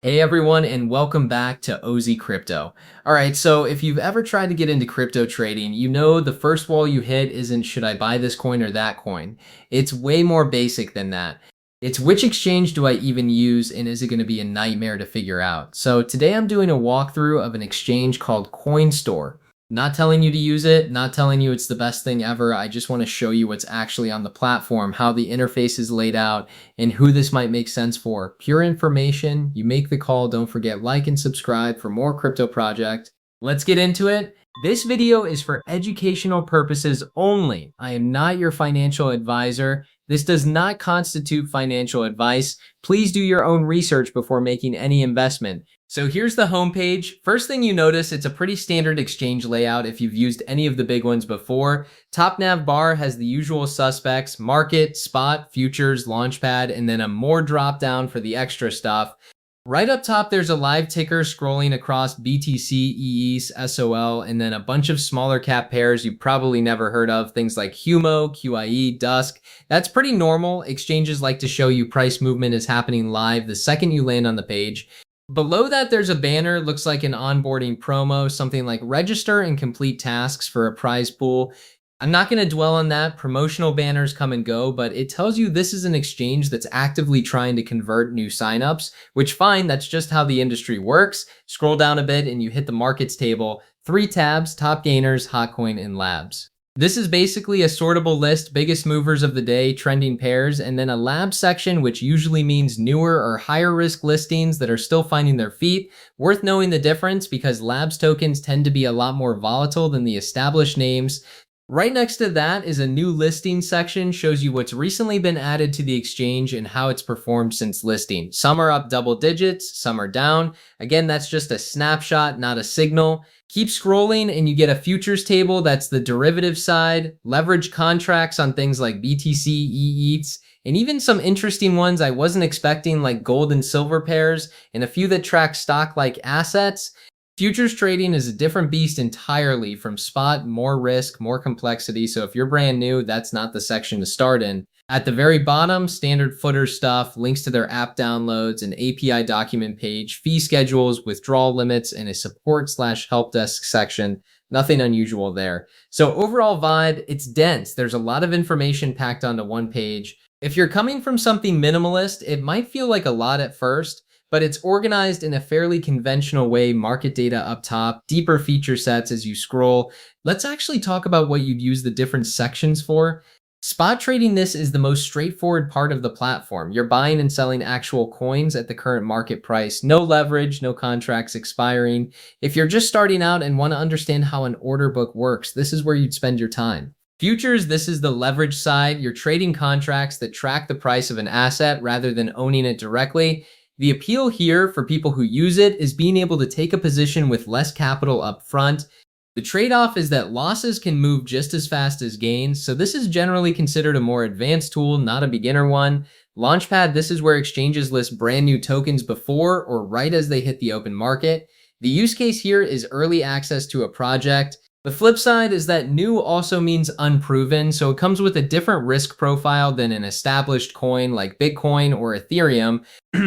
Hey everyone, and welcome back to OZ Crypto. All right, so if you've ever tried to get into crypto trading, you know the first wall you hit isn't should I buy this coin or that coin? It's way more basic than that. It's which exchange do I even use and is it going to be a nightmare to figure out? So today I'm doing a walkthrough of an exchange called Coinstore. Not telling you to use it, not telling you it's the best thing ever. I just want to show you what's actually on the platform, how the interface is laid out, and who this might make sense for. Pure information. You make the call. Don't forget like and subscribe for more crypto project. Let's get into it. This video is for educational purposes only. I am not your financial advisor. This does not constitute financial advice. Please do your own research before making any investment. So here's the homepage. First thing you notice, it's a pretty standard exchange layout if you've used any of the big ones before. Top nav bar has the usual suspects: market, spot, futures, launchpad, and then a more drop down for the extra stuff. Right up top, there's a live ticker scrolling across BTC, EES, SOL, and then a bunch of smaller cap pairs you've probably never heard of, things like Humo, QIE, Dusk. That's pretty normal. Exchanges like to show you price movement is happening live the second you land on the page. Below that, there's a banner, looks like an onboarding promo, something like register and complete tasks for a prize pool. I'm not going to dwell on that. Promotional banners come and go, but it tells you this is an exchange that's actively trying to convert new signups, which fine, that's just how the industry works. Scroll down a bit and you hit the markets table. 3 tabs: top gainers, hotcoin, and labs. This is basically a sortable list, biggest movers of the day, trending pairs, and then a lab section, which usually means newer or higher risk listings that are still finding their feet. Worth knowing the difference because labs tokens tend to be a lot more volatile than the established names. Right next to that is a new listing section, shows you what's recently been added to the exchange and how it's performed since listing. Some are up double digits, some are down. Again, that's just a snapshot, not a signal. Keep scrolling and you get a futures table. That's the derivative side, leverage contracts on things like BTC, EETs, and even some interesting ones I wasn't expecting, like gold and silver pairs, and a few that track stock-like assets. Futures trading is a different beast entirely from spot, more risk, more complexity. So if you're brand new, that's not the section to start in. At the very bottom, standard footer stuff, links to their app downloads, an API document page, fee schedules, withdrawal limits, and a support/help desk section. Nothing unusual there. So overall vibe, it's dense. There's a lot of information packed onto one page. If you're coming from something minimalist, it might feel like a lot at first, but it's organized in a fairly conventional way. Market data up top, deeper feature sets as you scroll. Let's actually talk about what you'd use the different sections for. Spot trading this is the most straightforward part of the platform. You're buying and selling actual coins at the current market price. No leverage, no contracts expiring. If you're just starting out and want to understand how an order book works, this is where you'd spend your time. Futures, this is the leverage side. You're trading contracts that track the price of an asset rather than owning it directly. The appeal here for people who use it is being able to take a position with less capital up front. The trade-off is that losses can move just as fast as gains, so this is generally considered a more advanced tool, not a beginner one. Launchpad, this is where exchanges list brand new tokens before or right as they hit the open market. The use case here is early access to a project. The flip side is that new also means unproven, so it comes with a different risk profile than an established coin like Bitcoin or Ethereum.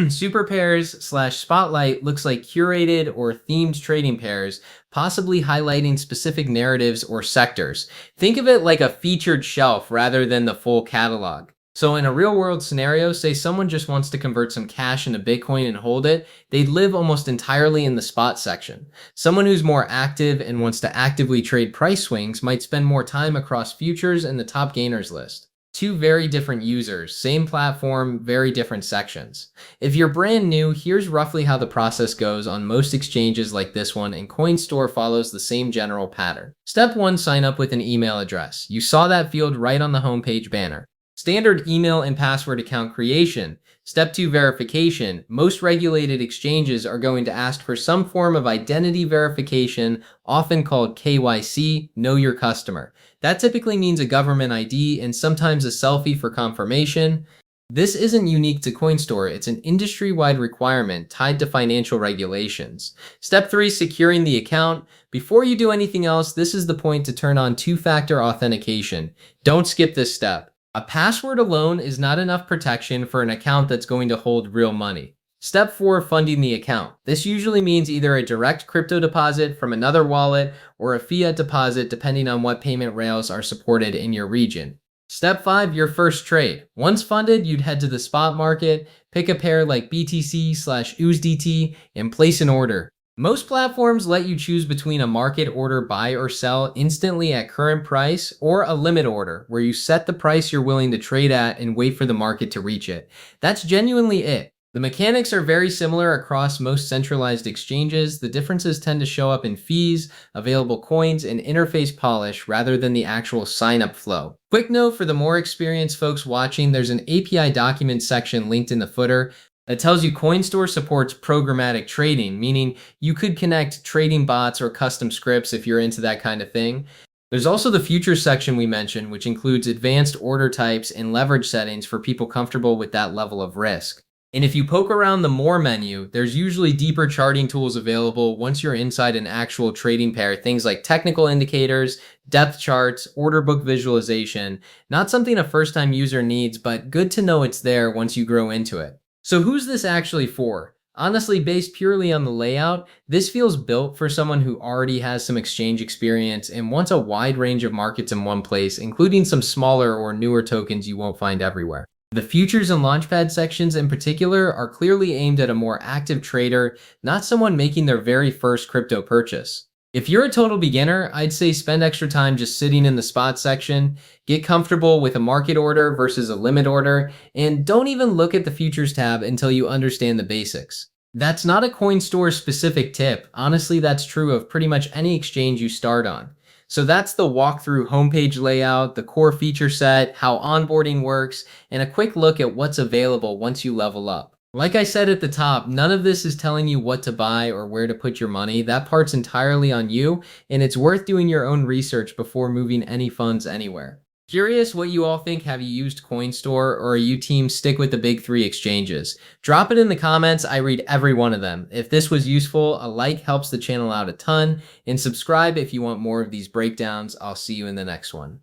Super pairs/spotlight looks like curated or themed trading pairs, possibly highlighting specific narratives or sectors. Think of it like a featured shelf rather than the full catalog. So in a real world scenario, say someone just wants to convert some cash into Bitcoin and hold it, they'd live almost entirely in the spot section. Someone who's more active and wants to actively trade price swings might spend more time across futures and the top gainers list. Two very different users, same platform, very different sections. If you're brand new, here's roughly how the process goes on most exchanges like this one, and Coinstore follows the same general pattern. Step 1, sign up with an email address. You saw that field right on the homepage banner. Standard email and password account creation. Step 2, verification. Most regulated exchanges are going to ask for some form of identity verification, often called KYC, Know Your Customer. That typically means a government ID and sometimes a selfie for confirmation. This isn't unique to Coinstore. It's an industry-wide requirement tied to financial regulations. Step 3, securing the account. Before you do anything else, this is the point to turn on two-factor authentication. Don't skip this step. A password alone is not enough protection for an account that's going to hold real money. Step 4, funding the account. This usually means either a direct crypto deposit from another wallet or a fiat deposit depending on what payment rails are supported in your region. Step 5, your first trade. Once funded, you'd head to the spot market, pick a pair like BTC/USDT, and place an order. Most platforms let you choose between a market order buy or sell instantly at current price or a limit order where you set the price you're willing to trade at and wait for the market to reach it. That's genuinely it. The mechanics are very similar across most centralized exchanges. The differences tend to show up in fees, available coins, and interface polish rather than the actual sign-up flow. Quick note for the more experienced folks watching, there's an API document section linked in the footer that tells you Coinstore supports programmatic trading, meaning you could connect trading bots or custom scripts if you're into that kind of thing. There's also the futures section we mentioned, which includes advanced order types and leverage settings for people comfortable with that level of risk. And if you poke around the More menu, there's usually deeper charting tools available once you're inside an actual trading pair, things like technical indicators, depth charts, order book visualization. Not something a first-time user needs, but good to know it's there once you grow into it. So who's this actually for? Honestly, based purely on the layout, this feels built for someone who already has some exchange experience and wants a wide range of markets in one place, including some smaller or newer tokens you won't find everywhere. The futures and Launchpad sections in particular are clearly aimed at a more active trader, not someone making their very first crypto purchase. If you're a total beginner, I'd say spend extra time just sitting in the spot section, get comfortable with a market order versus a limit order, and don't even look at the futures tab until you understand the basics. That's not a Coinstore specific tip. Honestly, that's true of pretty much any exchange you start on. So that's the walkthrough homepage layout, the core feature set, how onboarding works, and a quick look at what's available once you level up. Like I said at the top, none of this is telling you what to buy or where to put your money. That part's entirely on you, and it's worth doing your own research before moving any funds anywhere. Curious what you all think. Have you used Coinstore, or are you team stick with the big three exchanges? Drop it in the comments. I read every one of them. If this was useful, a like helps the channel out a ton, and subscribe if you want more of these breakdowns. I'll see you in the next one.